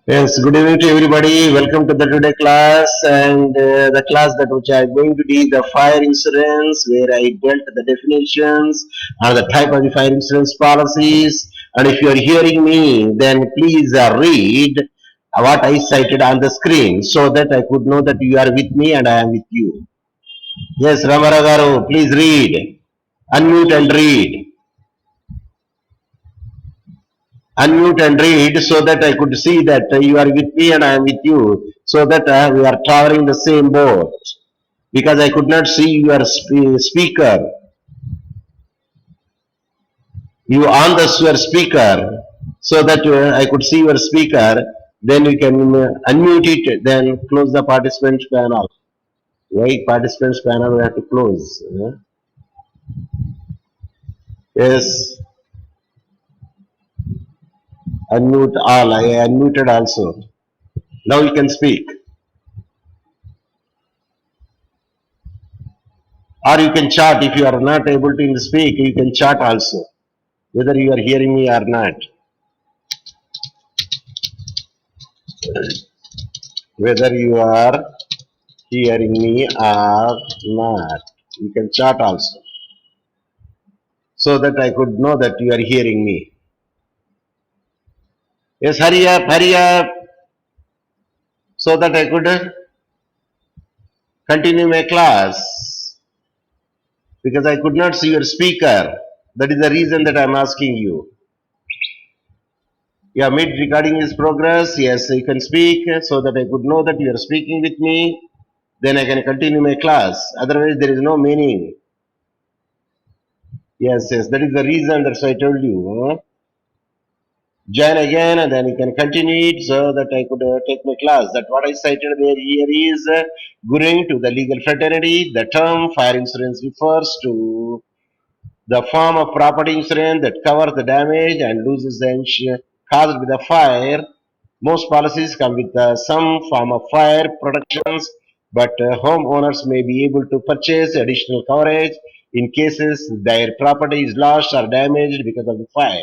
Yes, good evening to everybody. Welcome to the today class and the class that which I am going to do the fire insurance where I dealt the definitions and the type of the fire insurance policies. And if you are hearing me, then please read what I cited on the screen so that I could know that you are with me and I am with you. Yes, Ramaragaru, please read. Unmute and read. Unmute and read so that I could see that you are with me and I am with you, so that we are traveling the same boat. Because I could not see your speaker. You on the your speaker, so that I could see your speaker. Then you can unmute it. Then close the participants panel. Wait, participants panel we have to close. Yes, unmute all. I unmuted also. Now you can speak. Or you can chat if you are not able to speak. You can chat also, whether you are hearing me or not. Whether you are hearing me or not. You can chat also, so that I could know that you are hearing me. Yes, hurry up, so that I could continue my class. Because I could not see your speaker. That is the reason that I am asking you. Yeah, mid recording is progress. Yes, you can speak, so that I could know that you are speaking with me. Then I can continue my class. Otherwise, there is no meaning. Yes, that is the reason that's why I told you. Join again and then you can continue it so that I could take my class. That what I cited there here is going to the legal fraternity. The term fire insurance refers to the form of property insurance that covers the damage and losses caused by the fire. Most policies come with some form of fire protections, but homeowners may be able to purchase additional coverage in cases their property is lost or damaged because of the fire.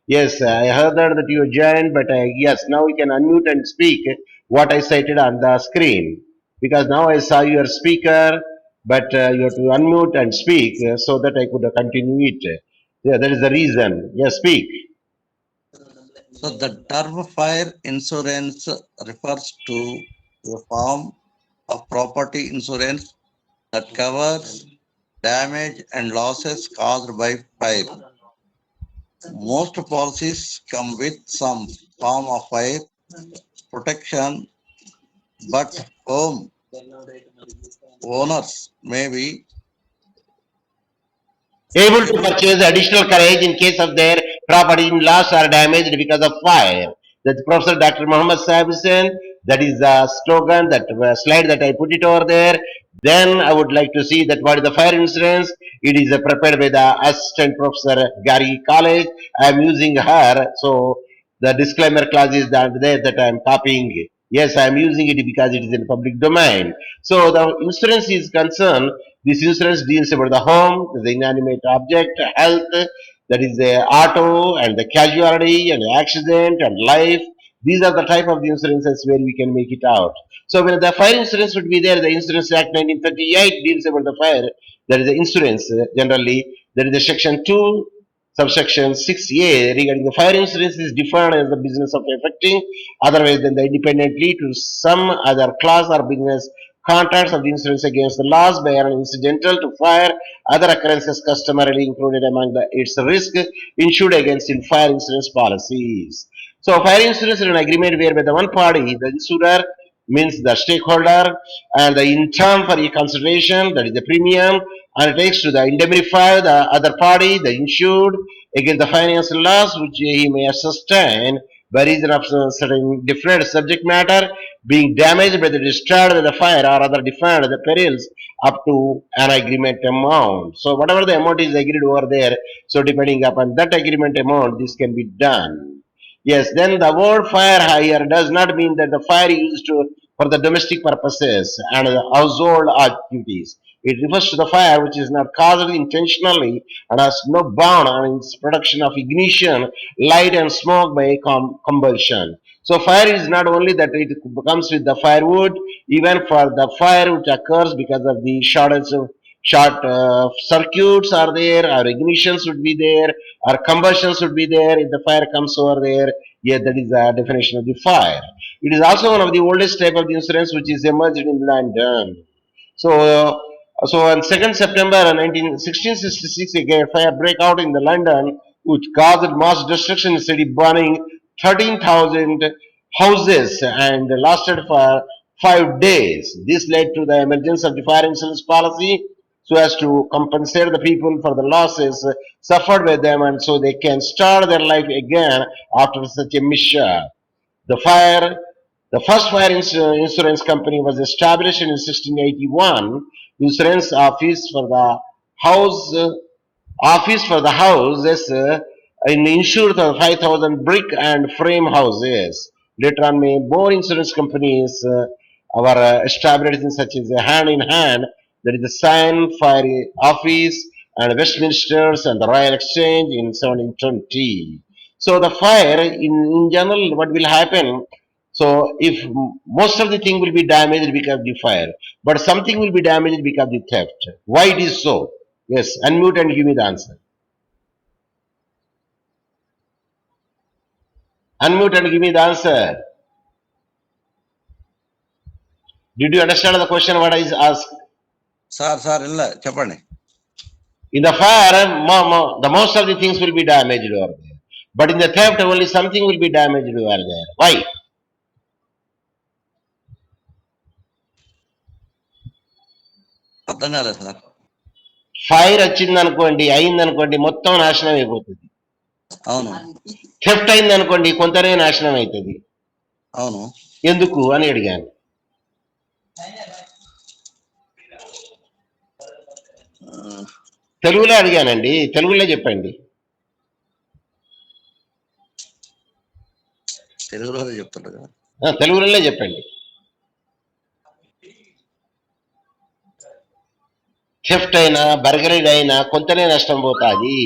Yes, I heard that you joined, but yes, now we can unmute and speak what I cited on the screen. Because now I saw your speaker, but you have to unmute and speak so that I could continue it. Yeah, that is the reason. Yes, speak. So the term fire insurance refers to a form of property insurance that covers damage and losses caused by fire. Most policies come with some form of fire protection, but home owners may be Able to purchase additional coverage in case of their property in loss or damaged because of fire. That's Professor Dr. Muhammad Sahib Hussain. That is the slogan, that slide that I put it over there. Then I would like to see that what is the fire insurance. It is prepared by the assistant professor Gary College. I am using her, so the disclaimer clause is down there that I am copying. Yes, I am using it because it is in public domain. So the insurance is concerned. This insurance deals about the home, the inanimate object, health, that is the auto and the casualty and the accident and life. These are the type of the insurances where we can make it out. So when the fire insurance would be there, the Insurance Act 1938 deals about the fire. There is the insurance generally. There is the section 2, subsection 6A regarding the fire insurance is defined as the business of effecting otherwise than the independently to some other class or business contracts of the insurance against the loss by an incidental to fire, other occurrences customarily included among its risk insured against in fire insurance policies. So, fire insurance is an agreement whereby the one party, the insurer, means the stakeholder, and the in term for a consideration, that is the premium, and it takes to the indemnify the other party, the insured, against the financial loss which he may sustain by reason of certain different subject matter being damaged by the discharge of the fire or other defined the perils up to an agreement amount. So whatever the amount is agreed over there, so depending upon that agreement amount, this can be done. Yes, then the word fire here does not mean that the fire used to for the domestic purposes and the household activities. It refers to the fire which is not caused intentionally and has no bound on its production of ignition, light and smoke by combustion. So fire is not only that it comes with the firewood, even for the fire which occurs because of the short circuits are there, or ignitions would be there, or combustions would be there. If the fire comes over there, yeah, that is the definition of the fire. It is also one of the oldest type of the insurance which is emerged in London. So on 2nd September 1666, a fire break out in the London, which caused mass destruction in the city, burning 13,000 houses and lasted for 5 days. This led to the emergence of the fire insurance policy so as to compensate the people for the losses suffered by them, and so they can start their life again after such a mishap. The fire, the first fire insurance company was established in 1681. Insurance house office for the houses insured the 5,000 brick and frame houses. Later on, more insurance companies were established in such as a hand in hand. That is the Sign Fire Office and Westminsters and the Royal Exchange in 1720. So the fire, in general, what will happen? So if most of the thing will be damaged because of the fire, but something will be damaged because of the theft. Why it is so? Yes, unmute and give me the answer. Unmute and give me the answer. Did you understand the question what I asked? Sir ಇಲ್ಲ చెప్పండి. In the fire, the most of the things will be damaged over there. But in the theft, only something will be damaged over there. Why? అర్థం కాలేదు sir. Fire వచ్చింది అనుకోండి, అయింది అనుకోండి, మొత్తం నాశనం అయిపోతుంది. అవును. థెఫ్ట్ అయింది అనుకోండి, కొంతనే నాశనం అవుతుంది. అవును. ఎందుకు అని అడిగాను. తెలుగులో అడిగానండి, తెలుగులో చెప్పండి. తెలుగులోనే చెప్తాడు కదా. తెలుగులోనే చెప్పండి. థెఫ్ట్ అయినా బర్గరీడ్ అయినా కొంతనే నష్టం పోతాది.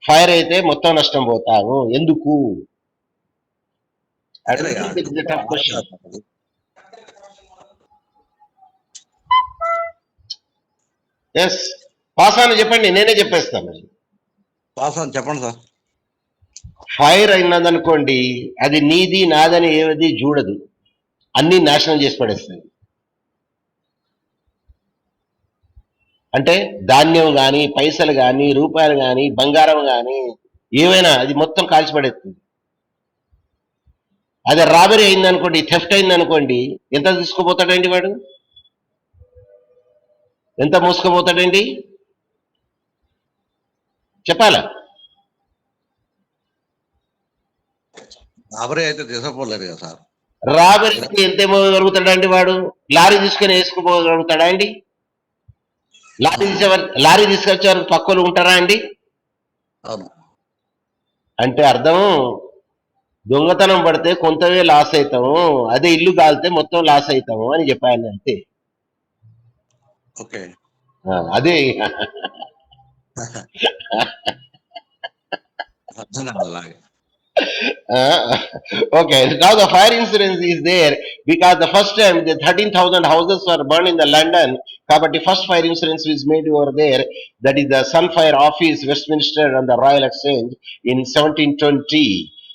ఫైర్ అయితే మొత్తం నష్టం పోతాము. ఎందుకు? ఎస్, పాస్ అని చెప్పండి, నేనే చెప్పేస్తాను. పాస్ అని చెప్పండి సార్. ఫైర్ అయినదనుకోండి, అది నీది నాదని ఏది చూడదు, అన్ని నాశనం చేసి పడేస్తుంది. అంటే ధాన్యం కానీ, పైసలు కానీ, రూపాయలు కానీ, బంగారం కానీ, ఏమైనా అది మొత్తం కాల్చిపడేస్తుంది. అదే రాబరీ అయిందనుకోండి, థెఫ్ట్ అయిందనుకోండి, ఎంత తీసుకుపోతాడండి వాడు? ఎంత మోసుకుపోతాడండి? చెప్పాలా? రాబరీ అయితే తీసుకుపోలేదు కదా సార్. రాబరీకి ఎంత ఇవ్వగలుగుతాడండి వాడు? లారీ తీసుకొని వేసుకుపోగలుగుతాడా అండి? లారీ తీసుకొచ్చే వరకు పక్కలు ఉంటారా అండి? అవును. అంటే అర్థం, దొంగతనం పడితే కొంతవే లాస్ అవుతాము, అదే ఇల్లు కాలితే మొత్తం లాస్ అవుతాము అని చెప్పాను అంతే. ఓకే, అదే. Okay, now the fire insurance is there because the first time the 13,000 houses were burned in the London. Kabatti first fire insurance was made over there. That is the Sunfire Office, Westminster and the Royal Exchange in 1720.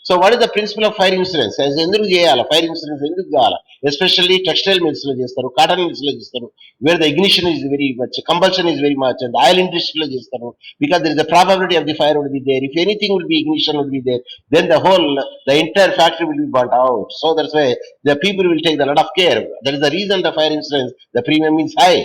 So what is the principle of fire insurance? As enduku cheyala fire insurance enduku kavala? Especially textile mills lo chestaru, cotton mills lo chestaru, where the ignition is very much, combustion is very much, and the oil industry lo chestaru, because there is a probability of the fire would be there. If anything would be ignition would be there, then the entire factory will be burnt out. So that's why the people will take a lot of care. That is the reason the fire insurance, the premium is high.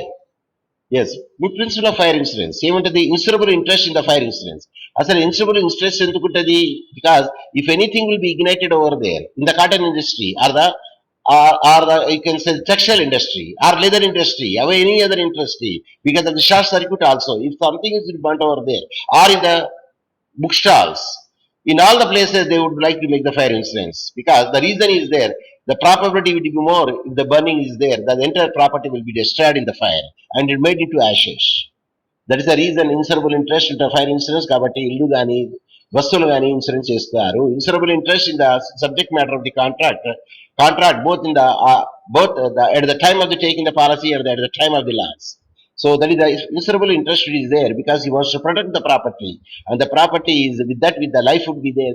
Yes, the principle of fire insurance. ఏమంటది? Insurable interest in the fire insurance. అసలు insurable interest ఎందుకు ఉంటుంది? Because if anything will be ignited over there in the cotton industry or the you can say textile industry or leather industry or any other industry, because of the short circuit also, if something is burnt over there, or in the bookstalls, In all the places they would like to make the fire insurance because the reason is there. The probability will be more if the burning is there. The entire property will be destroyed in the fire and it made into ashes. That is the reason insurable interest ఇంట fire insurance కాబట్టి ఇల్లు కానీ వస్తువులు కానీ insurance చేస్తారు. Insurable interest in the subject matter of the contract both in the both the, at the time of the taking the policy or at the time of the loss. So that is the insurable interest is there because he wants to protect the property, and the property is with the life would be there,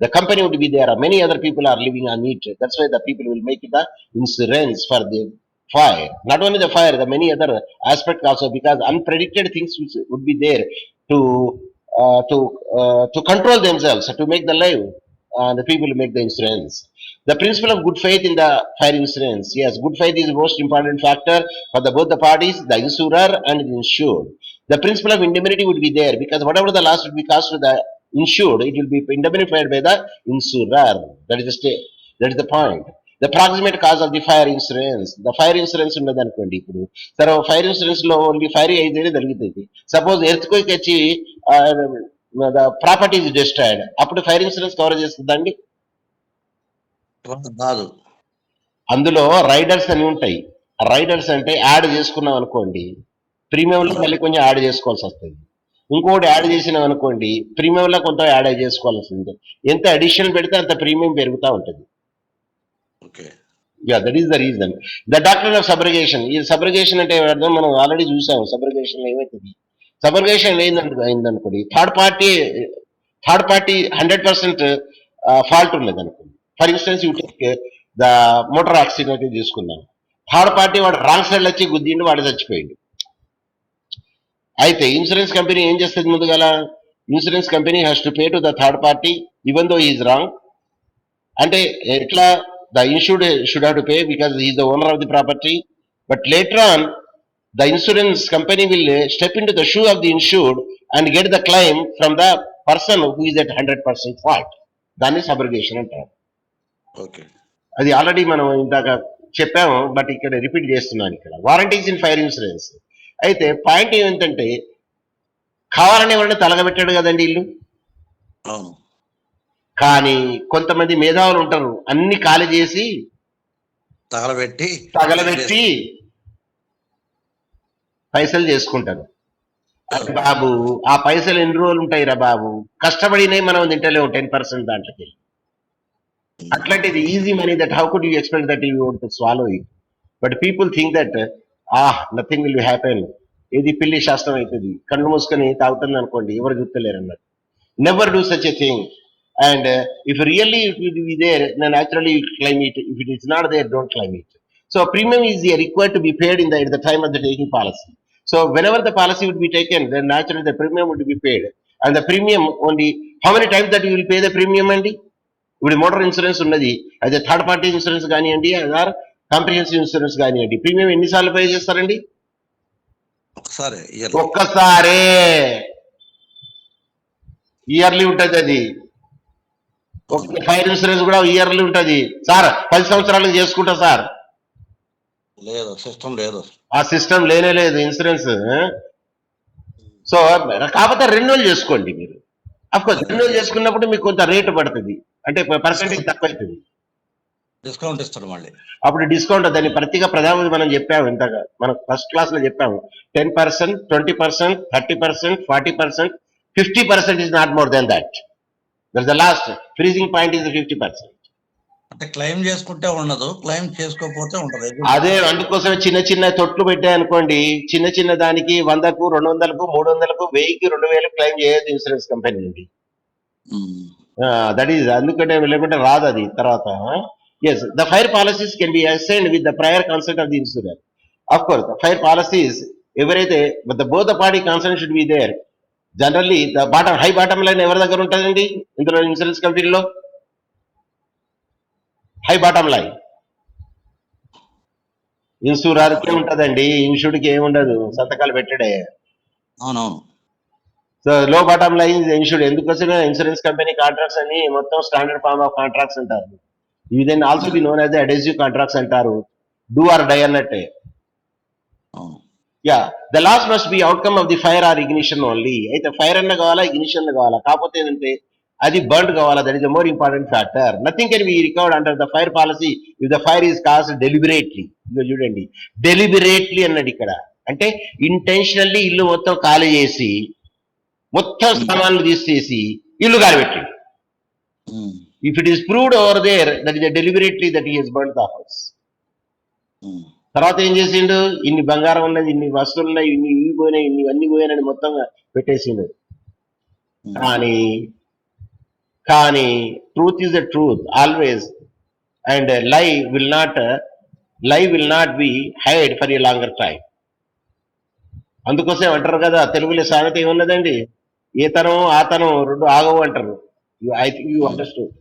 the company would be there, many other people are living on it. That's why the people will make the insurance for the fire. Not only the fire, the many other aspects also, because unpredicted things would be there to to control themselves, to make the life. The people make the insurance. The principle of good faith in the fire insurance. Yes, good faith is the most important factor for both the parties, the insurer and the insured. The principle of indemnity would be there because whatever the loss would be caused to the insured, it will be indemnified by the insurer. That is the point. The proximate cause of the fire insurance. The fire insurance ఉన్నది అనుకోండి ఇప్పుడు సరే fire insurance లో only fire అయితేనే జరుగుతుంది. Suppose earthquake వచ్చి property is destroyed, అప్పుడు fire insurance cover చేస్తుందండి. కాదు, అందులో రైడర్స్ అని ఉంటాయి. రైడర్స్ అంటే యాడ్ చేసుకున్నాం అనుకోండి ప్రీమియంలో మళ్ళీ కొంచెం యాడ్ చేసుకోవాల్సి వస్తుంది. ఇంకోటి యాడ్ చేసినాం అనుకోండి ప్రీమియంలో కొంత యాడ్ చేసుకోవాల్సి ఉంటుంది. ఎంత అడిషన్ పెడితే అంత ప్రీమియం పెరుగుతూ ఉంటుంది. Okay, yeah, that is the reason. The doctrine of subrogation. ఈ సబ్రగేషన్ అంటే అర్థం మనం ఆల్రెడీ చూసాము. సబ్రగేషన్ ఏమవుతుంది, సబ్రగేషన్ అయిందనుకోండి థర్డ్ పార్టీ 100% ఫాల్ట్ ఉన్నది అనుకోండి. For instance you take the motor accident తీసుకున్నాం, థర్డ్ పార్టీ వాడు రాంగ్ సైడ్ వచ్చి గుద్దిండు, వాడు చచ్చిపోయిండు. అయితే ఇన్సూరెన్స్ కంపెనీ ఏం చేస్తుంది ముందుగాల, insurance company has to pay to the third party even though is wrong. అంటే ఎట్లా, the insured should have to pay because he is the owner of the property, but later on the insurance company will step into the shoe of the insured and get the claim from the person who is at 100% fault. దాన్ని సబ్రగేషన్ అంటారు. Okay, అది already మనం ఇందాక చెప్పాము, but ఇక్కడ repeat చేస్తున్నాను. ఇక్కడ warranties in fire insurance. అయితే పాయింట్ ఏమిటంటే కావాలని ఎవరైనా తలగబెట్టాడు కదండి ఇల్లు, అవును, కానీ కొంతమంది మేధావులు ఉంటారు అన్ని ఖాళీ చేసి తగలబెట్టి పైసలు చేసుకుంటారు. బాబు ఆ పైసలు ఎన్ని రోజులు ఉంటాయి రా బాబు, కష్టపడినవి మనం తింటలేము 10% దాంట్లోకి. అట్లాంటిది easy money that how could you expect that you want to swallow it. But people think that nothing will happen, ఇది పిల్లి శాస్త్రం అవుతుంది, కళ్ళు మూసుకొని తాగుతుంది అనుకోండి, ఎవరు చూస్తలేరు అన్నట్టు. Never do such a thing. And if really it will be there, then naturally you claim it. If it is not there, don't claim it. So premium is required to be paid at the time of the taking policy. So whenever the policy would be taken, then naturally the premium would be paid. And the premium only, how many times that you will pay the premium అండి? ఇప్పుడు motor insurance ఉన్నది, అయితే third party insurance కానివ్వండి, are comprehensive insurance కానివ్వండి, premium ఎన్నిసార్లు pay చేస్తారండి? ఒక్కసారే. Yearly ఉంటుంది అది. ఫైర్ ఇన్సూరెన్స్ కూడా ఇయర్లీ ఉంటుంది. సార్ 10 సంవత్సరాలకు చేసుకుంటా సార్, లేదు, సిస్టమ్ లేదు, ఆ సిస్టమ్ లేదు ఇన్సూరెన్స్. సో కాకపోతే రెన్యువల్ చేసుకోండి మీరు. అఫ్కోర్స్ రెన్యువల్ చేసుకున్నప్పుడు మీకు కొంత రేటు పడుతుంది, అంటే పర్సెంటేజ్ తక్కువ అవుతుంది, డిస్కౌంట్ ఇస్తాడు మళ్ళీ. అప్పుడు డిస్కౌంట్. దాన్ని ప్రతిగా ప్రధానమంత్రి మనం చెప్పాము ఇంతగా, మనం ఫస్ట్ క్లాస్ లో చెప్పాము 10%, 20%, 30%, 40%, 50% is not more than that. That's the last freezing point is the 50%. అంటే క్లెయిమ్ చేసుకుంటే ఉండదు, క్లెయిమ్ చేసుకోకపోతే ఉండదు. అదే అందుకోసమే చిన్న తొట్లు పెట్టాయనుకోండి, చిన్న దానికి 100కు, 200కు, 300కు, 1000కి, 2000 క్లెయిమ్ చేయొద్దు ఇన్సూరెన్స్ కంపెనీ నుండి. దట్ ఈస్, అందుకంటే లేకుంటే రాదు అది తర్వాత. Yes, the fire policies can be assigned with the prior consent of the insurer. Of course the fire policies ఎవరైతే both the party consent should be there. Generally the high bottom line ఎవరి దగ్గర ఉంటుందండి ఇందులో insurance కంపెనీలో? High bottom line ఇన్సూరర్కే ఉంటుందండి, ఇన్సూర్డ్కి ఏమి ఉండదు, సంతకాలు పెట్టడే. అవునవును. So low bottom line insured. ఎందుకోసమే ఇన్సూరెన్స్ కంపెనీ కాంట్రాక్ట్స్ అని మొత్తం స్టాండర్డ్ ఫార్మ్ ఆఫ్ కాంట్రాక్ట్స్ అంటారు. ఇవి then also be known as adhesive contracts అంటారు, డూ ఆర్ డై అన్నట్టే. Yeah, the loss must be outcome of the fire or ignition only. అయితే fire అన్న కావాలా, ఇగ్నిషన్ కావాలా. కాకపోతే ఏంటంటే అది బర్న్ కావాలా, that is the more important factor. Nothing can be recovered under the fire policy if the fire is caused deliberately. ఇదిగో చూడండి, డెలిబరేట్లీ అన్నాడు ఇక్కడ. అంటే ఇంటెన్షనల్లీ ఇల్లు మొత్తం ఖాళీ చేసి మొత్తం సామాన్లు తీసేసి ఇల్లు కాలిపెట్టిండు. If it is proved over there, that is deliberately that he has burn the house. తర్వాత ఏం చేసిండు, ఇన్ని బంగారం ఉన్నది, ఇన్ని వస్తువులు ఉన్నాయి, ఇన్ని ఇవి పోయినాయి, ఇవన్నీ పోయినాయని మొత్తం పెట్టేసిండు. కానీ కానీ truth is the truth always, and lie will not be hide for a longer time. అందుకోసం అంటారు కదా, తెలుగులో సామెత ఏమున్నదండి, ఏ తరం ఆ తరం రెండు ఆగవు అంటారు. I think you understood.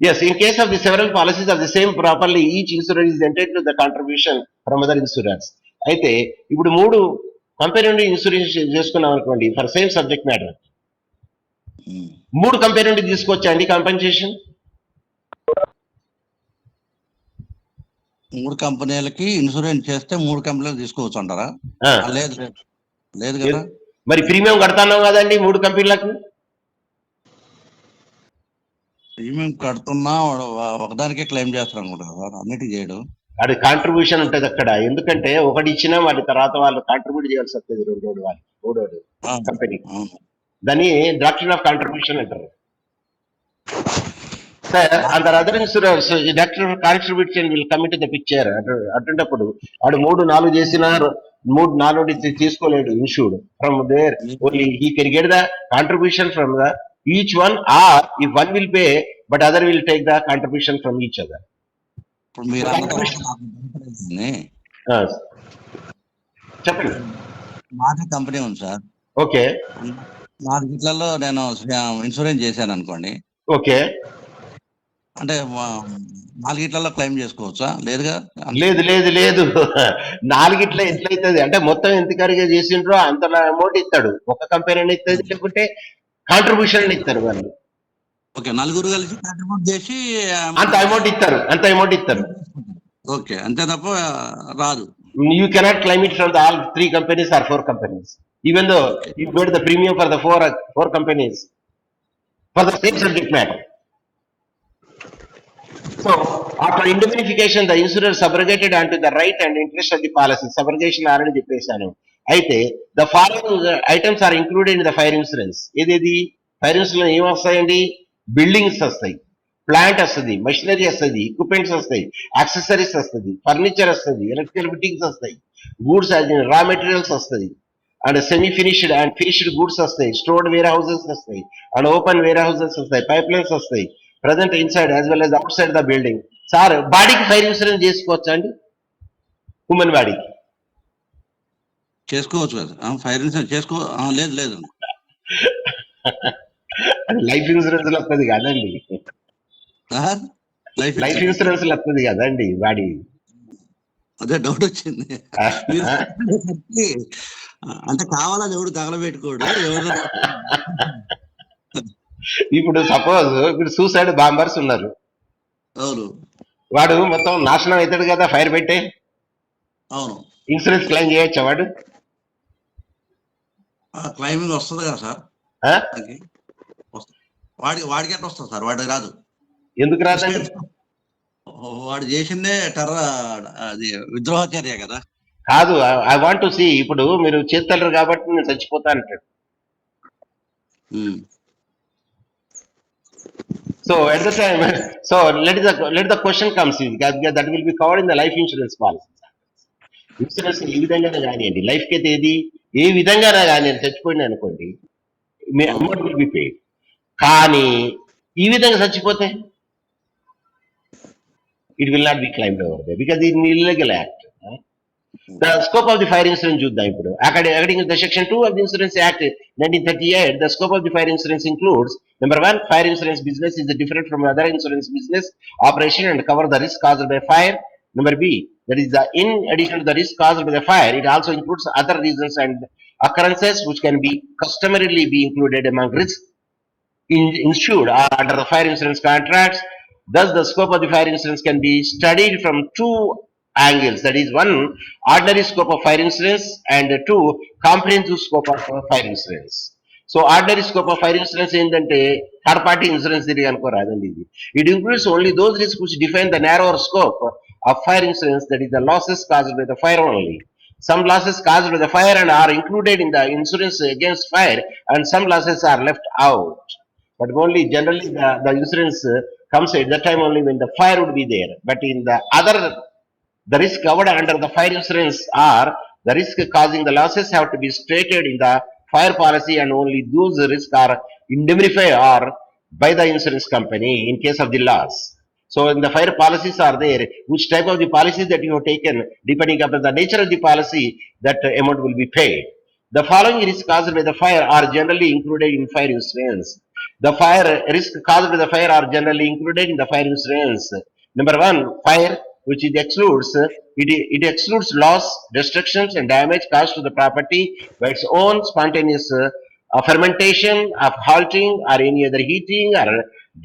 Yes, in case of the several policies of the same properly, each insurer is entitled to the contribution from other insurers. అయితే ఇప్పుడు 3 కంపెనీ నుండి ఇన్సూరెన్స్ చేసుకున్నాం అనుకోండి for same subject matter, 3 company నుండి తీసుకోవచ్చా అండి compensation? 3 కంపెనీలకి insurance చేస్తే 3 కంపెనీలు తీసుకోవచ్చు అంటారా? లేదు లేదు లేదు కదా. మరి ప్రీమియం కడతాన్నాం కదండి 3 కంపెనీలకు. ప్రీమియం కడుతున్నా ఒకదానికే క్లెయిమ్ చేస్తాను అనుకుంటా, అన్నిటికీ చేయడు. అది కాంట్రిబ్యూషన్ ఉంటుంది అక్కడ. ఎందుకంటే ఒకటి ఇచ్చినా వాటి తర్వాత వాళ్ళు కాంట్రిబ్యూట్ చేయాల్సి వస్తుంది రెండోడు వాళ్ళకి, మూడోడు కంపెనీ. దాన్ని డాక్టర్ ఆఫ్ కాంట్రిబ్యూషన్ అంటారు. సార్ అందరు other insurance doctrine of contribution will come into the picture. అటువంటిప్పుడు వాడు 3-4 చేసినా 3-4 తీసుకోలేడు insured from there. Only he can get the contribution from the each one, or if one will pay but other will take the contribution from each other. ఇప్పుడు మీరు చెప్పండి. మాది company ఉంది sir. Okay, 4 గిట్లలో నేను ఇన్సూరెన్స్ చేశాను అనుకోండి. Okay, అంటే 4 గిట్లలో claim చేసుకోవచ్చా? లేదుగా. లేదు లేదు లేదు 4 గిట్ల ఎట్లయితుంది అంటే మొత్తం ఎంత కరిగా చేసిండ్రో అంత అమౌంట్ ఇస్తాడు. ఒక కంపెనీ ఇస్తుంది, లేకుంటే కాంట్రిబ్యూషన్ ఇస్తారు వాళ్ళు. ఓకే, 4 కలిసి కాంట్రిబ్యూట్ చేసి అంత అమౌంట్ ఇస్తారు. ఓకే, అంతే తప్ప రాదు. You cannot claim it from the all 3 companies or 4 companies, even though you got the premium for the 4 companies for the same subject matter. So after indemnification, the insurer subrogated onto the right and interest of the policy. Subrogation already చెప్పేశాను. అయితే the following items are included in the fire insurance. ఏదేది fire insurance ఏం వస్తాయండి? Buildings వస్తాయి, plant వస్తుంది, machinery వస్తుంది, equipments వస్తాయి, accessories వస్తుంది, ఫర్నిచర్ వస్తుంది, ఎలక్ట్రికల్ ఫిట్టింగ్స్ వస్తాయి, గూడ్స్ రా మెటీరియల్స్ వస్తుంది, and semi finished and finished goods వస్తాయి, స్టోర్డ్ వేర్ హౌసెస్ వస్తాయి, అండ్ ఓపెన్ వేర్ హౌసెస్ వస్తాయి, పైప్ లైన్స్ వస్తాయి, present inside as well as out side the building. Sir బాడీకి ఫైర్ ఇన్సూరెన్స్ చేసుకోవచ్చా అండి? హ్యూమన్ బాడీకి చేసుకోవచ్చు కదా ఫైర్ ఇన్సూరెన్స్ లేదు లేదు అది లైఫ్ ఇన్సూరెన్స్ వస్తుంది కదండి. లైఫ్ ఇన్సూరెన్స్ వస్తుంది కదండి బాడీ. అదే డౌట్ వచ్చింది. అంటే కావాలని ఎవడు తగలబెట్టుకోడు. ఇప్పుడు సపోజ్ ఇప్పుడు సూసైడ్ బాంబర్స్ ఉన్నారు, అవును, వాడు మొత్తం నాశనం అవుతాడు కదా ఫైర్ పెట్టే. అవును, ఇన్సూరెన్స్ క్లెయిమ్ చేయొచ్చా వాడు? క్లైమింగ్ వస్తుంది కదా సార్. వాడికి ఎట్లా వస్తుంది సార్? వాడికి రాదు. ఎందుకు రాదండి? వాడు చేసిందే అది విద్రోహచర్య కదా. కాదు, ఐ వాంట్ టు సీ. ఇప్పుడు మీరు చేస్తారు కాబట్టి నేను చచ్చిపోతా అంటాడు. So at the time, so let the question comes in, that will be covered in the life insurance policy. Insurance ఏ విధంగానే కానివ్వండి, లైఫ్ కి అయితే ఏ విధంగానే కానివ్వండి, చచ్చిపోయింది అనుకోండి మీ అమౌంట్ విల్ బి పేడ్. కానీ ఈ విధంగా చచ్చిపోతే it will not be claimed over there because it is an illegal act. The scope of the fire insurance చూద్దాం ఇప్పుడు. According to the section 2 of the Insurance Act 1938, the scope of the fire insurance includes: number 1, fire insurance business is different from other insurance business operation and cover the risk caused by fire. Number B, that is in addition to the risk caused by the fire, it also includes other reasons and occurrences which can be customarily be included among risks insured under the fire insurance contracts. Thus, the scope of the fire insurance can be studied from 2 angles. That is, 1, ordinary scope of fire insurance, and 2, comprehensive scope of fire insurance. So ordinary scope of fire insurance ఏంటంటే third party insurance తిరిగి అనుకోరాదండి ఇది. It includes only those risk which define the నారోవర్ scope of fire insurance, that is the losses caused by the fire only. Some losses caused by the fire and are included in the insurance against fire, and some losses are left out. But only generally the insurance comes at that time only when the fire would be there. But in the other, the risk covered under the fire insurance are the risk causing the losses have to be stated in the fire policy, and only those risks are indemnified or by the insurance company in case of the loss. So in the fire policies are there, which type of the policies that you have taken, depending upon the nature of the policy, that amount will be paid. The following risks caused by the fire are generally included in fire insurance. The fire risk caused by the fire are generally included in the fire insurance. Number one, fire, which it excludes, it excludes loss, destructions, and damage caused to the property by its own spontaneous fermentation, of halting, or any other heating or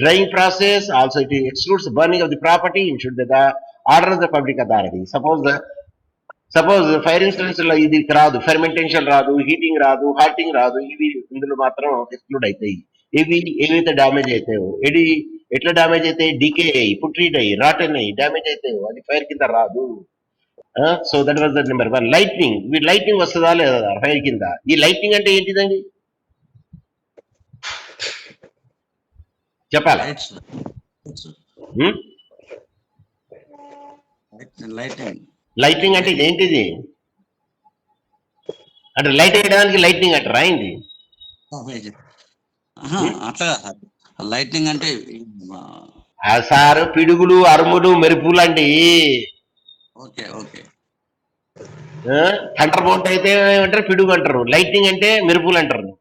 drying process. Also, it excludes the burning of the property issued by the order of the public authority. Suppose fire insurance లో ఇది రాదు, fermentation రాదు, heating రాదు, halting రాదు, ఇవి ఇందులో మాత్రం exclude అవుతాయి. ఇవి ఏవైతే డ్యామేజ్ అవుతాయో, ఎట్లా డ్యామేజ్ అయితే డీకే అయ్యి, పుట్రీట్ అయ్యి, రాటన్ అయ్యి డ్యామేజ్ అవుతాయో అది ఫైర్ కింద రాదు. So that was the number one. Lightning, lightning వస్తుందా లేదా ఫైర్ కింద? ఈ లైట్నింగ్ అంటే ఏంటిదండి చెప్పాలా? లైటింగ్ అంటే ఏంటిది? అంటే లైట్ వేయడానికి లైటింగ్ అంటారా ఏంటి? అట్లా లైటింగ్ అంటే సార్ పిడుగులు, అరుములు, మెరుపులు అండి. Okay okay. థండర్ బోల్ట్ అయితే ఏమంటారు, పిడుగు అంటారు. లైటింగ్ అంటే మెరుపులు అంటారు.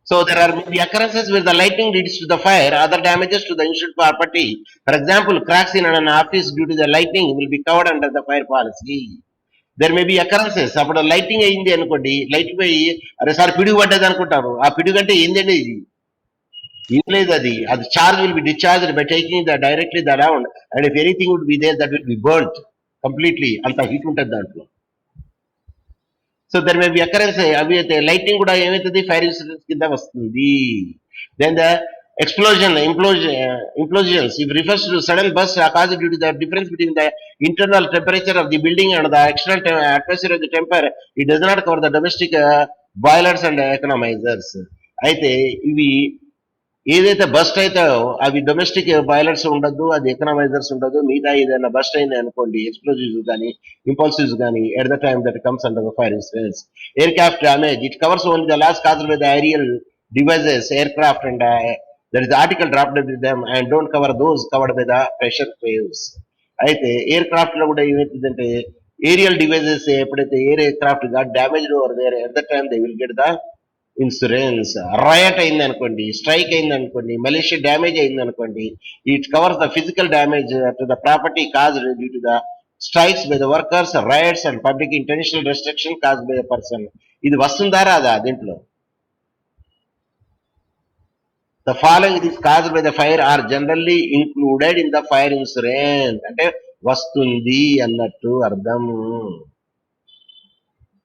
So there are many occurrences where the lightning leads to the fire, other damages to the insured property. For example, cracks in an office due to the lightning will be covered under the fire policy. There may be occurrences. అప్పుడు lighting అయింది అనుకోండి, light పోయి అరే sir పిడుగు పడ్డది అనుకుంటారు. ఆ పిడుగు అంటే ఏంటండి ఇది? ఏం లేదు, అది charge will be discharged by taking the directly the round, and if anything would be there that will be burned completely. అంత హీట్ ఉంటుంది దాంట్లో. So there may be occurrence. అవి అయితే లైటింగ్ కూడా ఏమవుతుంది, ఫైర్ ఇన్సూరెన్స్ కింద వస్తుంది. Then the implosions, if refers to sudden burst caused due to the difference between the internal temperature of the building and the external atmosphere of the temper, it does not cover the domestic boilers and economizers. అయితే ఇవి ఏదైతే bust అవుతాయో అవి domestic boilers ఉండదు, అది ఎకనామైజర్స్ ఉండదు. మిగతా ఏదైనా బస్ట్ అయింది అనుకోండి, ఎక్స్ప్లోజివ్స్ కానీ ఇంపల్సివ్స్ కానీ, at the time that comes under the fire insurance. Aircraft damage, it covers only the loss caused by the aerial devices, aircraft, and that is article dropped with them and don't cover those covered by the pressure waves. అయితే aircraft లో కూడా ఏమవుతుందంటే aerial devices ఎప్పుడైతే aircraft గా damage over there, at the time they will get the insurance. Riot అయింది అనుకోండి, strike అయింది అనుకోండి, మలేషియా డ్యామేజ్ అయింది అనుకోండి, it covers the physical damage to the property caused due to the strikes by the workers, riots and public intentional restriction caused by the person. ఇది వస్తుందా రాదా దీంట్లో? The following is caused by the fire are generally included in the fire insurance. అంటే వస్తుంది అన్నట్టు అర్థం.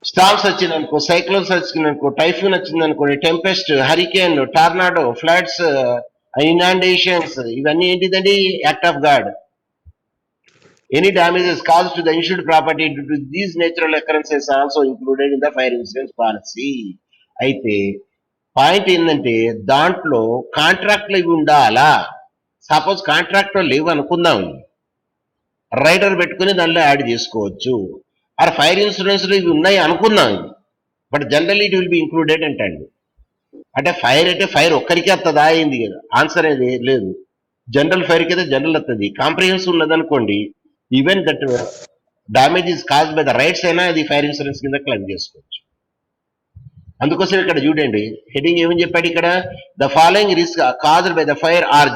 Storms వచ్చిందనుకో, cyclones వచ్చిందనుకో, టైఫూన్ వచ్చిందనుకోండి, టెంపెస్ట్, హరికేన్, టార్నాడో, ఫ్లడ్స్, ఇనాండేషన్స్, ఇవన్నీ ఏంటిదండి? Act of God. Any damages caused to the insured property due to these natural occurrences also included in the fire insurance policy. అయితే పాయింట్ ఏంటంటే దాంట్లో కాంట్రాక్ట్లు ఇవి ఉండాలా. సపోజ్ కాంట్రాక్ట్ లేవు అనుకుందాం, రైడర్ పెట్టుకుని దానిలో యాడ్ చేసుకోవచ్చు. ఆర్ ఫైర్ ఇన్సూరెన్స్ లో ఇవి ఉన్నాయి అనుకుందాం, but generally it will be included అంటండి. అంటే ఫైర్ అయితే ఫైర్ ఒక్కరికి వస్తుందా అయింది కదా, ఆన్సర్ అనేది లేదు. జనరల్ ఫైర్ కి అయితే జనరల్ వస్తుంది. కాంప్రిహెన్సివ్ ఉన్నదనుకోండి, even that damage is cause by the riots అయినా అది ఫైర్ ఇన్సూరెన్స్ కింద క్లెయిమ్ చేసుకోవచ్చు. అందుకోసం ఇక్కడ చూడండి హెడింగ్ ఏమని చెప్పాడు ఇక్కడ, the following risk caused by the fire are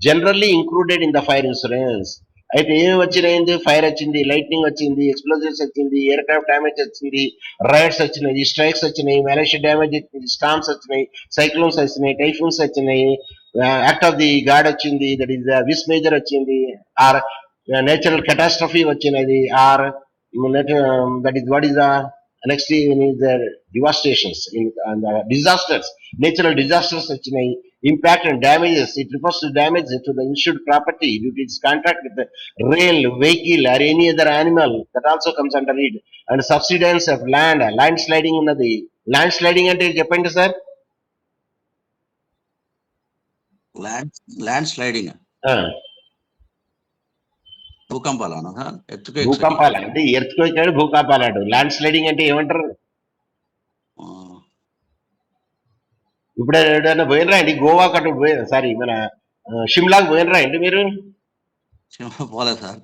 generally included in the fire insurance. అయితే ఏమి వచ్చినాయింది? ఫైర్ వచ్చింది, లైట్నింగ్ వచ్చింది, ఎక్స్ప్లోజన్స్ వచ్చింది, ఎయిర్ క్రాఫ్ట్ డ్యామేజ్ వచ్చింది, రైడ్స్ వచ్చినాయి, స్ట్రైక్స్ వచ్చినాయి, మలేషియా డ్యామేజ్ వచ్చింది, స్టామ్స్ వచ్చినాయి, సైక్లోన్స్ వచ్చినాయి, టైఫూన్స్ వచ్చినాయి, యాక్ట్ ఆఫ్ ది గాడ్ వచ్చింది, దట్ ఈస్ విస్ మేజర్ వచ్చింది, ఆర్ నేచురల్ కెటాస్ట్రఫీ వచ్చినది, or that is what is the next is the devastations and disasters, natural disasters వచ్చినాయి, impact and damages. It refers to damage to the insured property due to its contact with the rail, vehicle or any other animal, that also comes under it. And subsidence of landsliding ఉన్నది. Landsliding అంటే చెప్పండి sir. Land sliding భూకంపాలనా sir? భూకంపాలు అంటే earthquake అంటే భూకంపాలాడు. Land sliding అంటే ఏమంటారు? ఇప్పుడు ఏదైనా పోయినరా అండి గోవా కట్టు సారీ మన షిమ్లాకి పోయినరా అండి మీరు? పోలేదు సార్.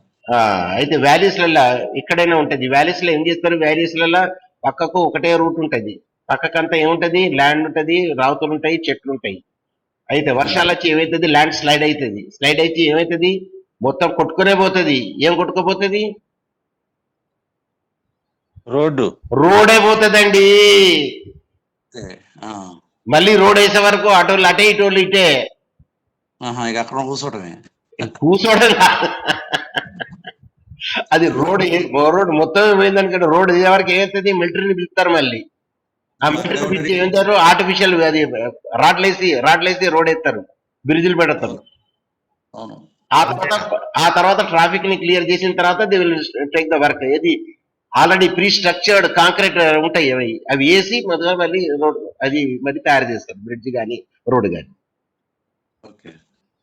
అయితే వ్యాలీస్లలో ఎక్కడైనా ఉంటది. వ్యాలీస్ లో ఏం చేస్తారు? వ్యాలీస్లలో పక్కకు ఒకటే రూట్ ఉంటది. పక్కకంతా ఏముంటది? ల్యాండ్ ఉంటది, రావుతులు ఉంటాయి, చెట్లు ఉంటాయి. అయితే వర్షాలు వచ్చి ఏమైతుంది? ల్యాండ్ స్లైడ్ అవుతుంది. స్లైడ్ అయితే ఏమైతుంది? మొత్తం కొట్టుకునే పోతుంది. ఏం కొట్టుకోపోతుంది? రోడే పోతుందండి. మళ్ళీ రోడ్ వేసే వరకు అటోళ్ళు అటే, ఇటోళ్ళు ఇటే. అక్కడ కూర్చోవడమే. కూర్చోవడం అది రోడ్ మొత్తం పోయిందనుకోండి. రోడ్ వేసే వరకు ఏమవుతుంది? మిలిటరీని పిలుస్తారు. మళ్ళీ ఆ మిలిటరీ పిలిచి ఏమంటారు? ఆర్టిఫిషియల్ అది రాడ్లేసి రోడ్ ఎత్తారు, బ్రిడ్జిలు పెడతారు. ఆ తర్వాత ట్రాఫిక్ ని క్లియర్ చేసిన తర్వాత they will take the work. ఏది ఆల్రెడీ ప్రీ స్ట్రక్చర్డ్ కాంక్రీట్ ఉంటాయి అవి వేసి మొదలుగా మళ్ళీ రోడ్ అది మళ్ళీ తయారు చేస్తారు, బ్రిడ్జ్ కానీ రోడ్ కానీ.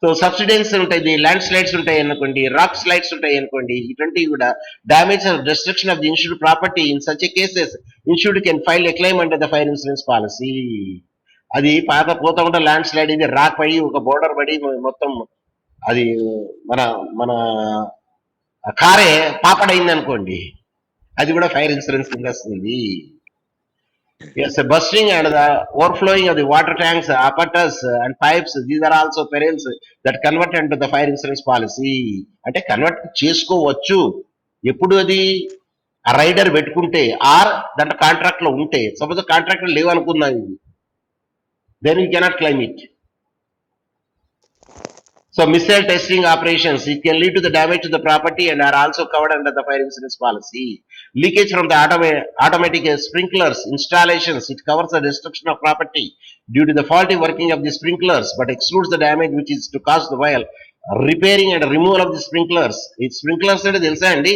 సో సబ్సిడెన్స్ ఉంటాయి, ల్యాండ్ స్లైడ్స్ ఉంటాయి అనుకోండి, రాక్ స్లైడ్స్ ఉంటాయి అనుకోండి. ఇటువంటివి కూడా damage are destruction of the insured property. In such cases insured can file a claim under the fire insurance policy. అది పాత పోతా ఉంటే ల్యాండ్ స్లైడ్ ఇది రాక్ పడి ఒక బోర్డర్ పడి మొత్తం అది మన మన కారే పాపడైంది అనుకోండి, అది కూడా ఫైర్ ఇన్సూరెన్స్ కింద వస్తుంది. Yes, bursting and the overflowing of the water tanks, apparatus and pipes, these are also perils that convert into the fire insurance policy. అంటే కన్వర్ట్ చేసుకోవచ్చు ఎప్పుడు? అది ఆ రైడర్ పెట్టుకుంటే ఆర్ దాంట్లో కాంట్రాక్ట్ లో ఉంటే. సపోజ్ కాంట్రాక్ట్ లేవు అనుకుందాం, then you cannot claim it. So missile testing operations, it can lead to the damage to the property and are also covered under the fire insurance policy. Leakage from the automatic sprinklers installations, it covers the destruction of property due to the faulty working of the sprinklers but excludes the damage which is to cause the while repairing and removal of the sprinklers. It sprinklers అంటే తెలుసా అండి?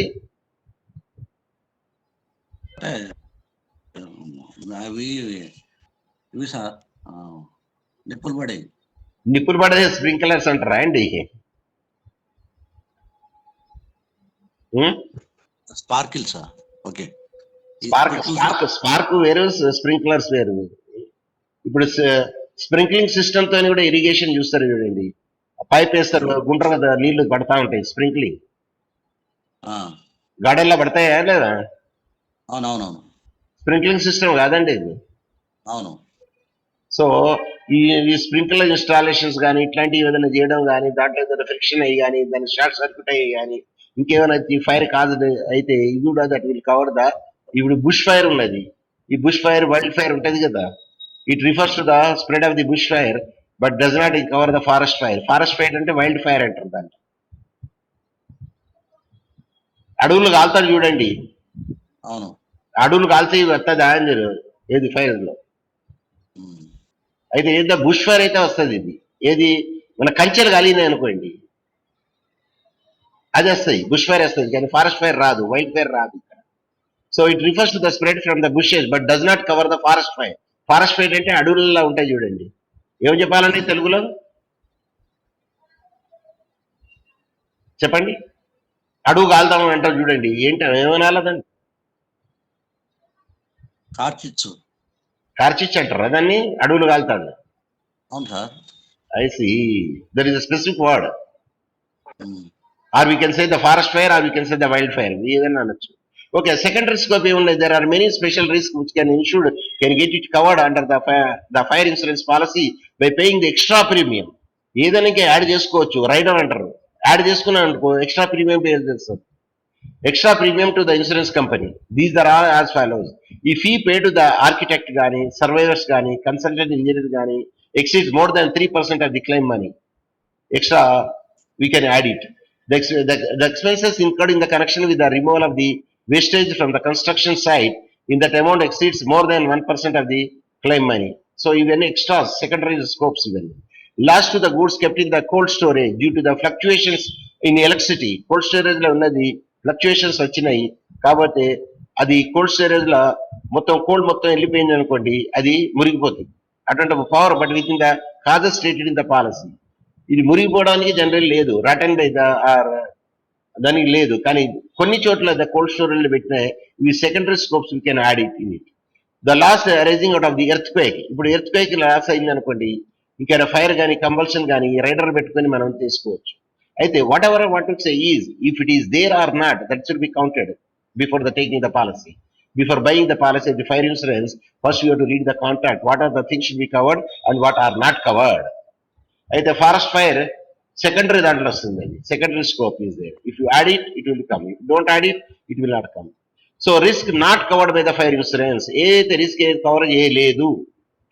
నిప్పులు పడేది sprinklers అంటారా అండి? Sparkles. Okay, spark వేరు, sprinklers వేరు. ఇప్పుడు స్ప్రింక్లింగ్ సిస్టమ్ తో కూడా ఇరిగేషన్ చూస్తారు చూడండి. పైప్ వేస్తారు, గుండ్ర నీళ్లు పడతా ఉంటాయి. స్ప్రింక్లింగ్ గార్డెన్లో పడతాయా లేదా? అవునవునవును, స్ప్రింక్లింగ్ సిస్టమ్ కాదండి ఇది. అవును. సో ఈ స్ప్రింక్లర్ ఇన్స్టాలేషన్స్ కానీ ఇట్లాంటివి ఏదైనా చేయడం కానీ, దాంట్లో ఏదైనా ఫ్రిక్షన్ అయ్యి కానీ, దాన్ని షార్ట్ సర్క్యూట్ అయ్యి కానీ, ఇంకేమైనా ఫైర్ కాజ్ అయితే ఇది కూడా దట్ విల్ కవర్ ద. ఇప్పుడు బుష్ ఫైర్ ఉన్నది. ఈ బుష్ ఫైర్, వైల్డ్ ఫైర్ ఉంటది కదా, it refers to the spread of the bush fire but does not cover the forest fire. Forest fire అంటే వైల్డ్ ఫైర్ అంటారు దాన్ని. అడవులు కాలుతారు చూడండి. అవును, అడవులు కాల్తే వస్తుందా అని ఏది ఫైర్ లో. అయితే ఏదో బుష్ ఫైర్ అయితే వస్తుంది. ఇది ఏది మన కంచెలు కాలినాయి అనుకోండి, అది వస్తుంది, బుష్ ఫైర్ వస్తుంది. కానీ ఫారెస్ట్ ఫైర్ రాదు, వైల్డ్ ఫైర్ రాదు ఇక్కడ. So it refers to the spread from the bushes but does not cover the forest fire. Forest fire అంటే అడవులలో ఉంటాయి చూడండి. ఏం చెప్పాలండి తెలుగులో చెప్పండి? అడుగు కాలుతాం అంటారు చూడండి, ఏంటి ఏమనాలదండి? కార్చిచ్చు అంటారు దాన్ని. అడవులు కాలుతాడు. అవును sir. I see. There is a specific word. Or we can say the forest fire, or we can say the wildfire. ఏదైనా అనొచ్చు. Okay, secondary scope ఏమున్నాయి? There are many special risks which can get it covered under the fire insurance policy by paying the extra premium. ఏదైనా ఇంకా add చేసుకోవచ్చు. Rider అంటారు. Add చేసుకున్నాను అనుకో, extra premium pay చేస్తారు. Extra premium to the insurance company. These are all as follows. ఈ fee paid to the architect కానీ, surveyors కానీ, consultant engineer కానీ exceeds more than 3% of the claim money. Extra, we can add it. The expenses incurred in the connection with the removal of the wastage from the construction site in that amount exceeds more than 1% of the claim money. So even extra secondary scopes even. Last to the goods kept in the cold storage due to the fluctuations in electricity. Cold storage లో ఉన్నది fluctuations వచ్చినాయి కాబట్టి అది cold storage లో మొత్తం cold మొత్తం వెళ్ళిపోయింది అనుకోండి, అది మురిగిపోతుంది. అటువంటి power but with in the causes stated in the policy. ఇది మురిగిపోవడానికి జనరల్ లేదు, రటన్ బై ద దానికి లేదు. కానీ కొన్ని చోట్ల ద కోల్డ్ స్టోరేజ్ లో పెట్టిన ఇవి secondary scopes we can add it in it. The last arising out of the earth quake. ఇప్పుడు ఎర్త్ క్వేక్ లాస్ అయింది అనుకోండి, ఇంకా ఫైర్ కానీ కంబల్షన్ కానీ రైడర్ పెట్టుకొని మనం తీసుకోవచ్చు. అయితే whatever what to say is if it is there or not, that should be counted before the taking the policy. Before buying the policy of the fire insurance, first you have to read the contract. What are the things should be covered and what are not covered. అయితే forest fire secondary దాంట్లో వస్తుంది, secondary scope is there. If you add it it will come, if don't add it it will not come. So risk not covered by the fire insurance. ఏదైతే risk cover చేయలేదు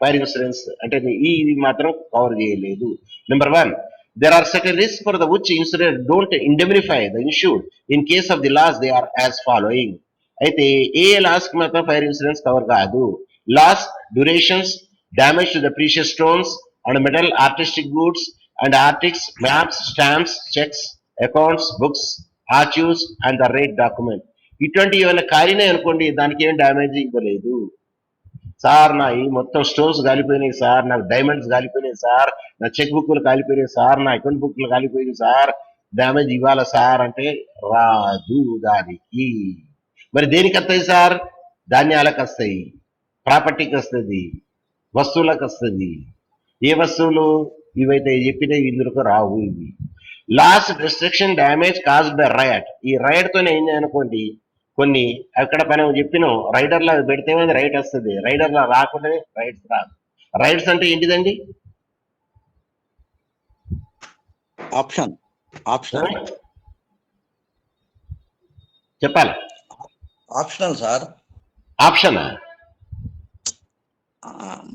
fire insurance అంటే ఇది మాత్రం cover చేయలేదు. Number 1, there are certain risks for the which insurance don't indemnify the insured in case of the loss. They are as following. అయితే ఏ loss కి మాత్రం fire insurance cover కాదు. Loss, durations, damage to the precious stones and metal, artistic goods and ఆర్టిక్స్, maps, stamps, cheques, accounts, books, archives and the rate document. ఇటువంటి ఏమైనా కాలినాయి అనుకోండి, దానికి ఏం డ్యామేజ్ ఇవ్వలేదు. సార్ నా ఈ మొత్తం స్టోన్స్ కాలిపోయినాయి సార్, నాకు డైమండ్స్ కాలిపోయినాయి సార్, నా చెక్ బుక్లు కాలిపోయినాయి సార్, నా అకౌంట్ బుక్లు కాలిపోయినాయి సార్, డ్యామేజ్ ఇవ్వాలా సార్ అంటే రాదు దానికి. మరి దేనికి వస్తాయి సార్? ధాన్యాలకు వస్తాయి, ప్రాపర్టీకి వస్తుంది, వస్తువులకు వస్తుంది. ఏ వస్తువులు? ఇవైతే చెప్పినవి ఇందులోకి రావు. ఇవి loss, destruction, damage caused by riot. ఈ రైడ్ తోనే ఏం అనుకోండి, కొన్ని అక్కడ మనం చెప్పినాం రైడర్లా పెడితే రైట్ వస్తుంది, రైడర్లా రాకుండా రైడ్స్ రాదు. రైడ్స్ అంటే ఏంటిదండి? ఆప్షన్ ఆప్షనల్ చెప్పాలి. Optional sir. ఆప్షనా?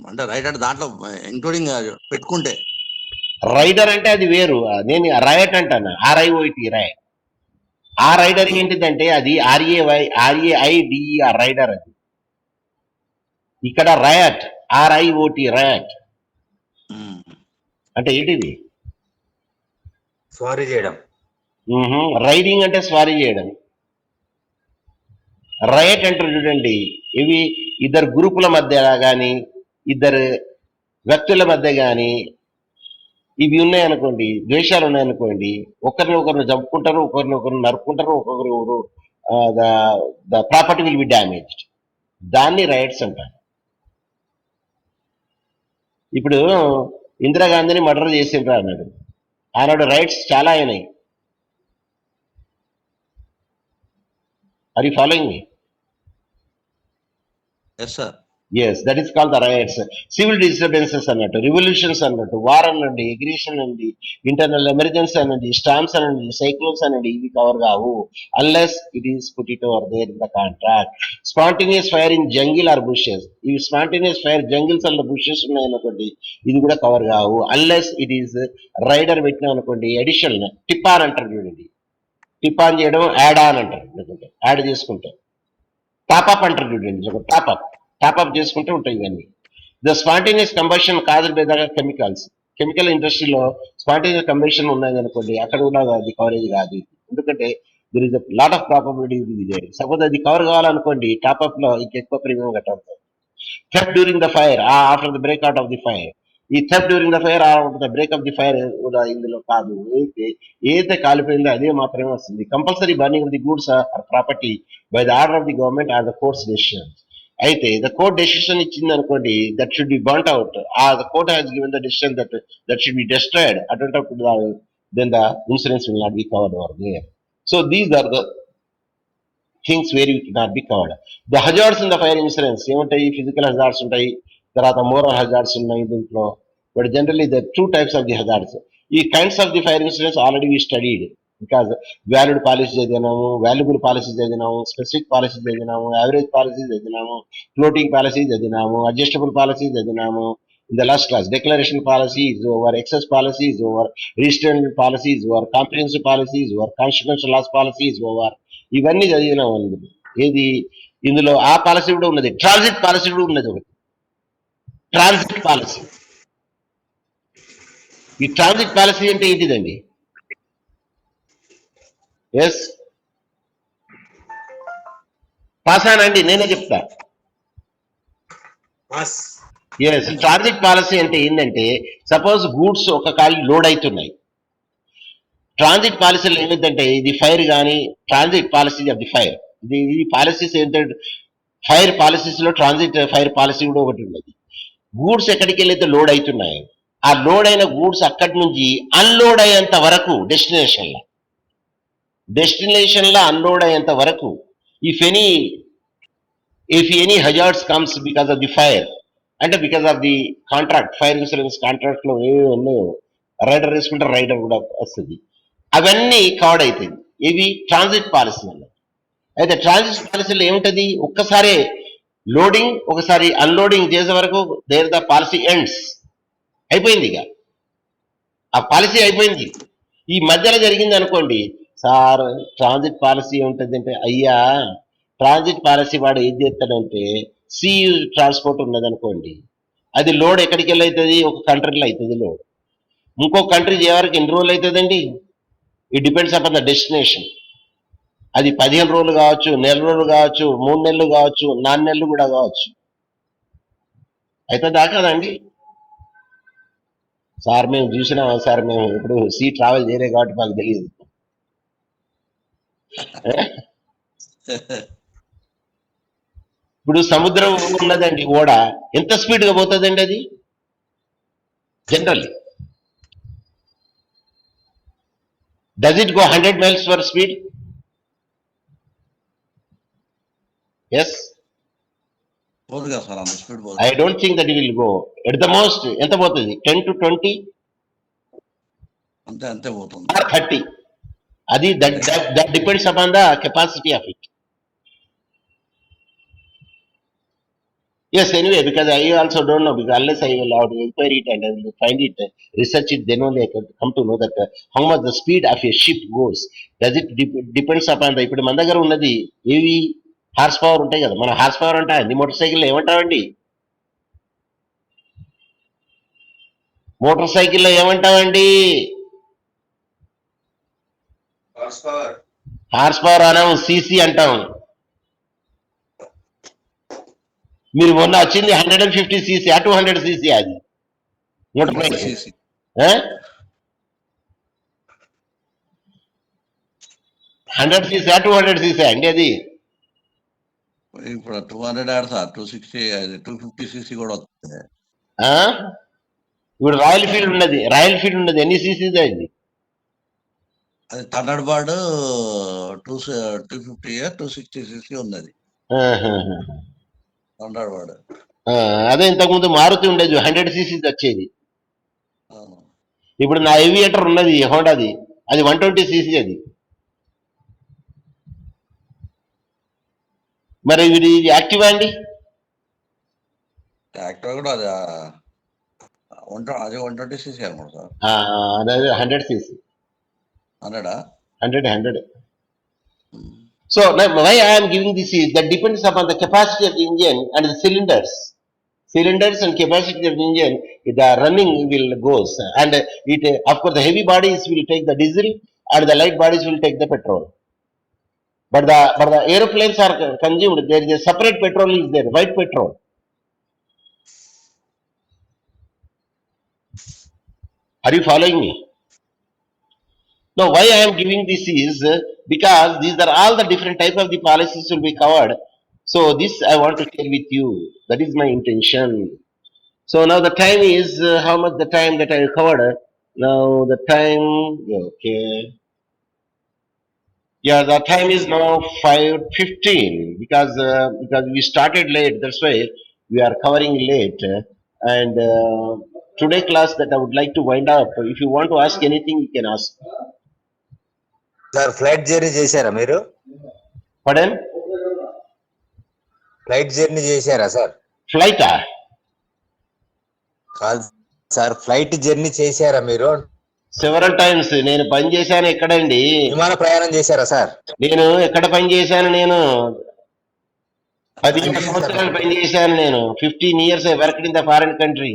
అంటే రైట్ అంటే దాంట్లో ఇంక్లూడింగ్ పెట్టుకుంటే రైడర్ అంటే అది వేరు. నేను రైట్ అంటాను, RIOT రైట్. ఆ రైడర్ ఏంటిదంటే అది RAIDER రైడర్. అది ఇక్కడ రయట్ RIOT రైట్ అంటే ఏంటిది? స్వారీ చేయడం. రైడింగ్ అంటే స్వారీ చేయడం. రైట్ అంటారు చూడండి, ఇవి ఇద్దరు గ్రూపుల మధ్య కానీ ఇద్దరు వ్యక్తుల మధ్య కానీ ఇవి ఉన్నాయనుకోండి, ద్వేషాలు ఉన్నాయనుకోండి, ఒకరిని ఒకరిని చంపుకుంటారు, ఒకరిని ఒకరిని నరుక్కుంటారు, ఒక్కొక్కరు the property will be damaged. దాన్ని రైట్స్ అంటారు. ఇప్పుడు ఇందిరాగాంధీని మర్డర్ చేసిండ్రు అన్నాడు, ఆనాడు రైట్స్ చాలా అయినాయి. Are you following me? Yes sir. Yes, that is called the riots. Civil disturbances అన్నట్టు, రివల్యూషన్స్ అన్నట్టు, వార్ అనండి, ఎగ్రిషన్ అండి, ఇంటర్నల్ ఎమర్జెన్సీ అనండి, స్టామ్స్ అనండి, సైక్లోన్స్ అనండి, ఇవి కవర్ కావు unless it is put it over there in the contract. Spontaneous fire in jungle or bushes. ఇవి స్పాంటేనియస్ ఫైర్ జంగిల్స్ అన్న బుషెస్ ఉన్నాయనుకోండి, ఇది కూడా కవర్ కావు అన్లెస్ ఇట్ ఈస్ రైడర్ పెట్టినా అనుకోండి. అడిషనల్ టిప్ ఆన్ అంటారు చూడండి, టిప్ ఆన్ చేయడం, యాడ్ ఆన్ అంటారు, లేకుంటే యాడ్ చేసుకుంటే. టాప్అప్ అంటారు చూడండి, టాప్అప్ చేసుకుంటూ ఉంటాయి ఇవన్నీ. The spontaneous combustion caused by the chemicals. Chemical ఇండస్ట్రీలో స్పాంటేనియస్ కంబషన్ ఉన్నది అనుకోండి, అక్కడ కూడా అది కవరేజ్ కాదు. ఎందుకంటే there is a lot of probability there. Suppose అది కవర్ కావాలనుకోండి, టాప్అప్ లో ఇంకెక్కువ ప్రీమియం కట్టాలి. Theft during the fire after the breakout of the fire. ఈ theft during the fire after the break of the fire కూడా ఇందులో కాదు. ఏదైతే కాలిపోయిందో అదే మాత్రమే వస్తుంది. Compulsory burning of the goods or property by the order of the government or the courts decision. అయితే ద కోర్ట్ డెసిషన్ ఇచ్చింది అనుకోండి, that should be burnt out. The court has given the decision that should be destroyed. అటువంటిప్పుడు then the insurance will not be covered over there. So these are the things where you can not be covered. The hazards in the fire insurance ఏముంటాయి? Physical hazards ఉంటాయి, తర్వాత moral hazards ఉన్నాయి దీంట్లో. But generally the 2 types of the hazards. ఈ kinds of the fire insurance already we studied. Because valued policy చదివినాము, valuable policy చదివినాము, specific policy చదివినాము, average policy చదివినాము, ఫ్లోటింగ్ పాలసీ చదివినాము, అడ్జస్టబుల్ పాలసీ చదివినాము. In the last class, declaration policy is over, excess policy is over, restraint policy is over, comprehensive policy is over, consequential loss policy is over. ఇవన్నీ చదివినాం. అందులో ఏది ఇందులో ఆ policy కూడా ఉన్నది, ట్రాన్సిట్ పాలసీ కూడా ఉన్నది ఒకటి, ట్రాన్సిట్ పాలసీ. ఈ ట్రాన్సిట్ పాలసీ అంటే ఏంటిదండి? ఎస్ పాసానండి, నేనే చెప్తా. ఎస్, ట్రాన్సిట్ పాలసీ అంటే ఏంటంటే, సపోజ్ గూడ్స్ ఒక ఖాళీ లోడ్ అవుతున్నాయి. ట్రాన్సిట్ పాలసీలో ఏమిటంటే, ఇది ఫైర్ కానీ transit policy of the fire, ఈ పాలసీస్ ఏంటంటే, ఫైర్ పాలసీస్ లో ట్రాన్సిట్ ఫైర్ పాలసీ కూడా ఒకటి ఉన్నది. గూడ్స్ ఎక్కడికి వెళ్ళైతే లోడ్ అవుతున్నాయి, ఆ లోడ్ అయిన గూడ్స్ అక్కడి నుంచి అన్లోడ్ అయ్యేంత వరకు డెస్టినేషన్ లో అన్లోడ్ అయ్యేంత వరకు, if any hazards comes because of the fire, అంటే because of the contract, fire insurance contract లో ఏవి ఉన్నాయో, రైడర్ వేసుకుంటే రైడర్ కూడా వస్తుంది, అవన్నీ కవర్డ్ అవుతుంది. ఇవి ట్రాన్సిట్ పాలసీ అన్నది. అయితే ట్రాన్సిట్ పాలసీలో ఏముంటది, ఒక్కసారి లోడింగ్ ఒకసారి అన్లోడింగ్ చేసే వరకు దేర్ ద పాలసీ ఎండ్స్, అయిపోయింది, ఇక ఆ పాలసీ అయిపోయింది. ఈ మధ్యలో జరిగింది అనుకోండి, సార్ ట్రాన్సిట్ పాలసీ ఉంటుంది అంటే, అయ్యా ట్రాన్సిట్ పాలసీ వాడు ఏం చేస్తాడంటే, సీ ట్రాన్స్పోర్ట్ ఉన్నది అనుకోండి, అది లోడ్ ఎక్కడికి వెళ్ళి అవుతుంది, ఒక కంట్రీలో అవుతుంది లోడ్, ఇంకో కంట్రీ చేయవరకు ఎన్ని రోజులు అవుతుందండి? It depends upon the destination. అది 15 రోజులు కావచ్చు, నెల రోజులు కావచ్చు, 3 నెలలు కావచ్చు, 4 నెలలు కూడా కావచ్చు. అయితే దాకాదండి సార్, మేము చూసినాం సార్, మేము ఇప్పుడు సీ ట్రావెల్ చేయలే కాబట్టి మాకు తెలియదు. ఇప్పుడు సముద్రం ఉన్నదండి, ఓడ ఎంత స్పీడ్ గా పోతుందండి అది generally? Does it go 100 miles per speed? Yes, పోదు కదా సార్, అంత స్పీడ్ పోదు. I don't think that will go. At the most ఎంత పోతుంది? 10 to 20 అంతే అంతే పోతుంది, or 30. అది that depends upon the capacity of it. Yes, anyway, because I also don't know, because unless I will have to inquire it and I will find it, research it, then only I can come to know that how much the speed of a ship goes. Does it depends upon the, ఇప్పుడు మన దగ్గర ఉన్నది ఏవి horse power ఉంటాయి కదా, మన horse power అంటే అది మోటార్ సైకిల్ ఏమంటామండి? మోటార్ సైకిల్లో ఏమంటామండి? హార్స్ పవర్ అనం, సీసీ అంటాం. మీరు మొన్న వచ్చింది 150 cc, 200 cc అది మోటార్ సైకిల్. 100 cc 200 cc అండి అది. ఇప్పుడు 200 ఆడు సార్, 260 250 cc కూడా వస్తుంది. ఇప్పుడు రాయల్ ఫీల్డ్ ఉన్నది ఎన్ని సీసీది అది? అది థండర్ బర్డ్ 250 260 cc ఉన్నది థండర్ బర్డ్. అదే ఇంతకుముందు మారుతి ఉండేది 100 cc వచ్చేది. ఇప్పుడు నా ఏవియేటర్ ఉన్నది హోండాది, అది 120 cc అది. మరి ఇది యాక్టివా అండి? యాక్టివా కూడా అది 120 cc అనమాట సార్. అదే 100 cc. 100. So now why I am giving this is that depends upon the capacity of the engine and the cylinders and capacity of the engine, the running will goes, and it of course the heavy bodies will take the diesel and the light bodies will take the petrol, but the aeroplanes are consumed, there is a separate petrol is there, white petrol. Are you following me? Now why I am giving this is because these are all the different type of the policies will be covered. So this I want to share with you. That is my intention. So now the time is how much the time that I covered? Now the time, okay. Yeah, the time is now 5:15 because we started late. That's why we are covering late. And today class that I would like to wind up. If you want to ask anything, you can ask. Sir flight journey చేశారా మీరు? Pardon? Flight journey చేశారా sir? ఫ్లైటా? కాదు sir, flight journey చేశారా మీరు? Several times. నేను పని చేశాను ఎక్కడండి? విమాన ప్రయాణం చేశారా సార్? నేను ఎక్కడ పని చేశాను? నేను 15 సంవత్సరాలు పనిచేశాను నేను. 15 years I worked in the foreign country.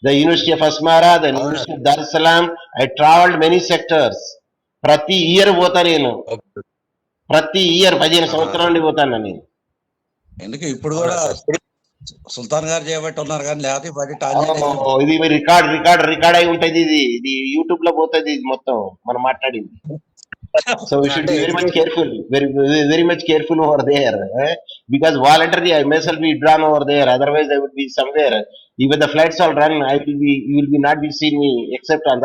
The University of Asmara, the అవునా? University of Dar es Salaam. I traveled many sectors. ప్రతి ఇయర్ పోతా నేను. ఓకే. ప్రతి ఇయర్ 15 ఆహా. సంవత్సరాల నుండి పోతాను నేను. ఎందుకు ఇప్పుడు అవునా కూడా సార్? సుల్తాన్ గారు చేయబట్టి ఉన్నారు కానీ లేకపోతే బయట టార్గెట్ ఇది రికార్డ్ అయి ఉంటది ఇది యూట్యూబ్ లో పోతుంది ఇది మొత్తం మనం మాట్లాడింది. So we should అంటే be very much careful, very much careful over there, because voluntarily I myself be drawn over there. Otherwise, I would be somewhere. Even the flights all run, you will be not be seeing me except on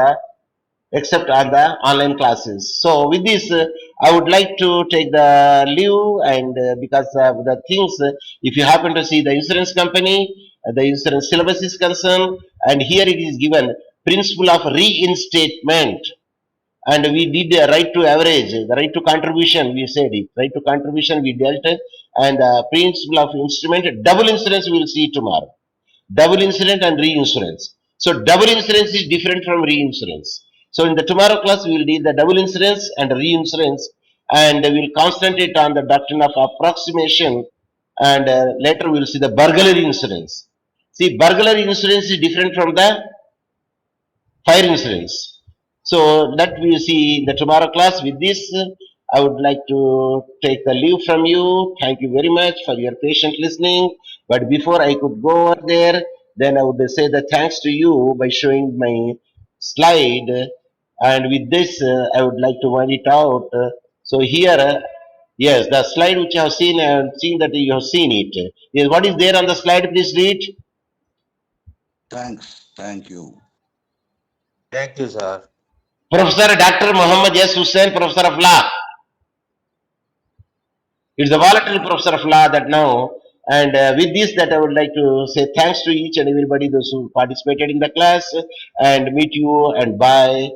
the online classes. So with this, I would like to take the leave, and because of the things, if you happen to see the insurance company, the insurance syllabus is concerned, and here it is given principle of reinstatement. And we did the right to average, the right to contribution, we said it, right to contribution we dealt, and principle of instrument, double insurance we will see tomorrow. Double insurance and reinsurance. So double insurance is different from reinsurance. So in the tomorrow class we will deal the double insurance and reinsurance, and we will concentrate on the doctrine of approximation, and later we will see the burglary insurance. See, burglary insurance is different from the fire insurance. So that we will see in the tomorrow class. With this, I would like to take the leave from you. Thank you very much for your patient listening. But before I could go over there, then I would say the thanks to you by showing my slide. And with this, I would like to wind it out. So here, yes, the slide which you have seen, I have seen that you have seen it. Yes, what is there on the slide? Please read. Thank you. Thank you sir. Professor Dr. Muhammad S. Hussain, Professor of Law. It's a voluntary Professor of Law that now, and with this that I would like to say thanks to each and everybody those who participated in the class, and meet you and bye.